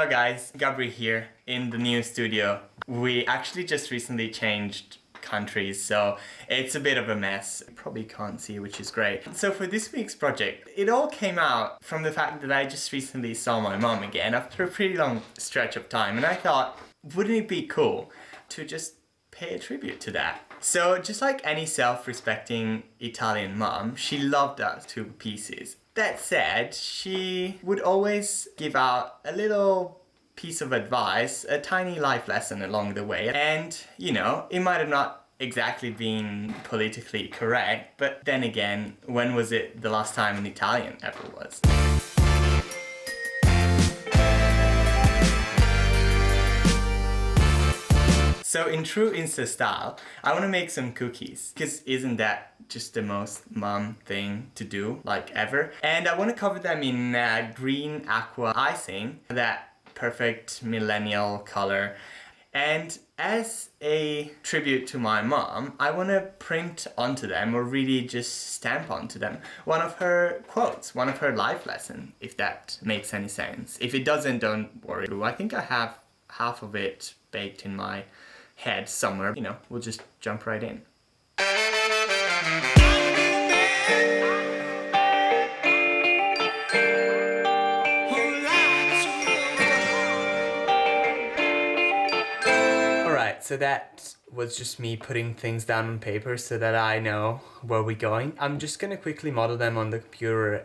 Ciao guys, Gabri here in the new studio. We actually just recently changed countries, so it's a bit of a mess. You probably can't see, which is great. So for this week's project, it all came out from the fact that I just recently saw my mom again after a pretty long stretch of time, and I thought, wouldn't it be cool to just pay a tribute to that? So just like any self-respecting Italian mom, she loved us to pieces. That said, she would always give out a little piece of advice, a tiny life lesson along the way. And, you know, it might have not exactly been politically correct, but then again, when was it the last time an Italian ever was? So in true Insta style, I want to make some cookies, because isn't that just the most mom thing to do, like ever? And I want to cover them in green aqua icing, that perfect millennial color. And as a tribute to my mom, I want to print onto them, or really just stamp onto them, one of her quotes, one of her life lessons, if that makes any sense. If it doesn't, don't worry. I think I have half of it baked in my head somewhere. You know, we'll just jump right in. Alright, so that was just me putting things down on paper so that I know where we're going. I'm just gonna quickly model them on the computer.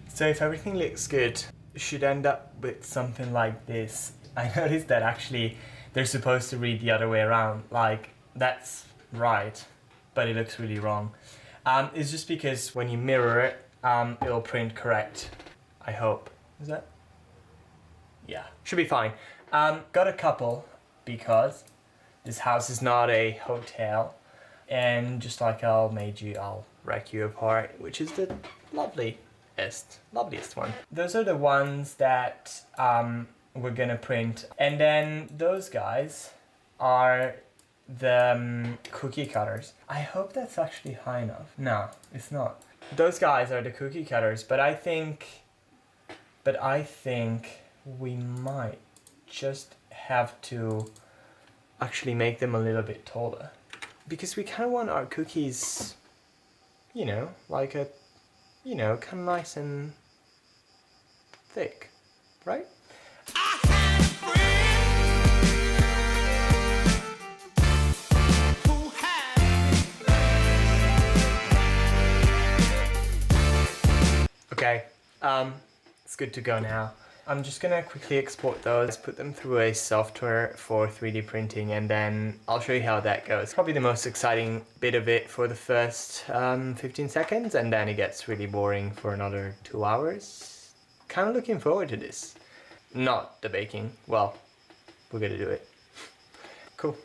So if everything looks good, it should end up with something like this. I noticed that actually they're supposed to read the other way around. Like, that's right, but it looks really wrong. It's just because when you mirror it, it'll print correct, I hope. Is that? Yeah, should be fine. Got a couple, because this house is not a hotel. And just like I'll wreck you apart, which is the loveliest one. Those are the ones that we're gonna print, and then those guys are the cookie cutters. I hope that's actually high enough. No, it's not. Those guys are the cookie cutters, but I think we might just have to actually make them a little bit taller, because we kind of want our cookies, you know, like a, you know, kind of nice and thick, right? Okay, it's good to go now. I'm just gonna quickly export those, put them through a software for 3D printing, and then I'll show you how that goes. Probably the most exciting bit of it for the first 15 seconds, and then it gets really boring for another 2 hours. Kind of looking forward to this. Not the baking. Well, we're gonna do it. Cool.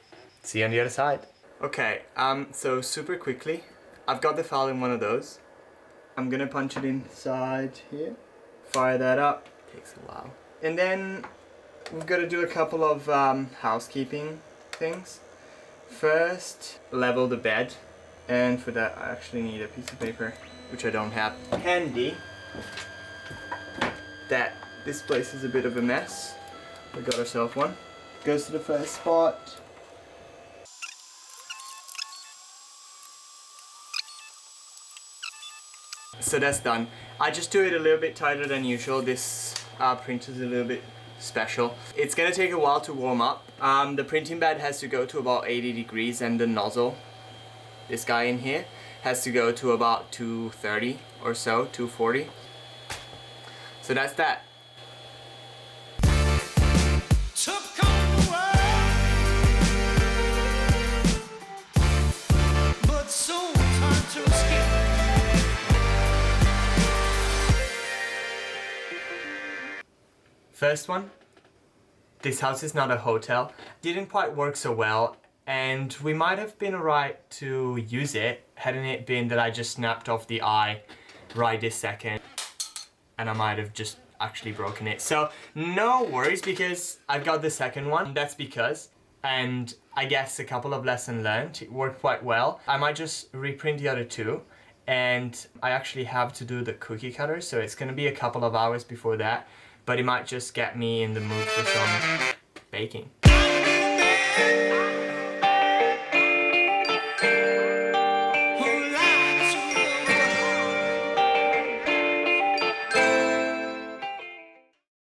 See you on the other side. Okay, so super quickly, I've got the file in one of those. I'm gonna punch it inside here, fire that up. Takes a while. And then we've got to do a couple of housekeeping things. First, level the bed, and for that I actually need a piece of paper, which I don't have handy. That this place is a bit of a mess. We got ourselves one. Goes to the first spot. So that's done. I just do it a little bit tighter than usual. This printer is a little bit special. It's gonna take a while to warm up. The printing bed has to go to about 80 degrees, and the nozzle, this guy in here, has to go to about 230 or so, 240. So that's that. First one, this house is not a hotel. Didn't quite work so well and we might have been alright to use it, hadn't it been that I just snapped off the eye right this second, and I might have just actually broken it. So no worries, because I've got the second one. That's because, and I guess a couple of lessons learned, it worked quite well. I might just reprint the other two, and I actually have to do the cookie cutter, so it's gonna be a couple of hours before that, but it might just get me in the mood for some baking.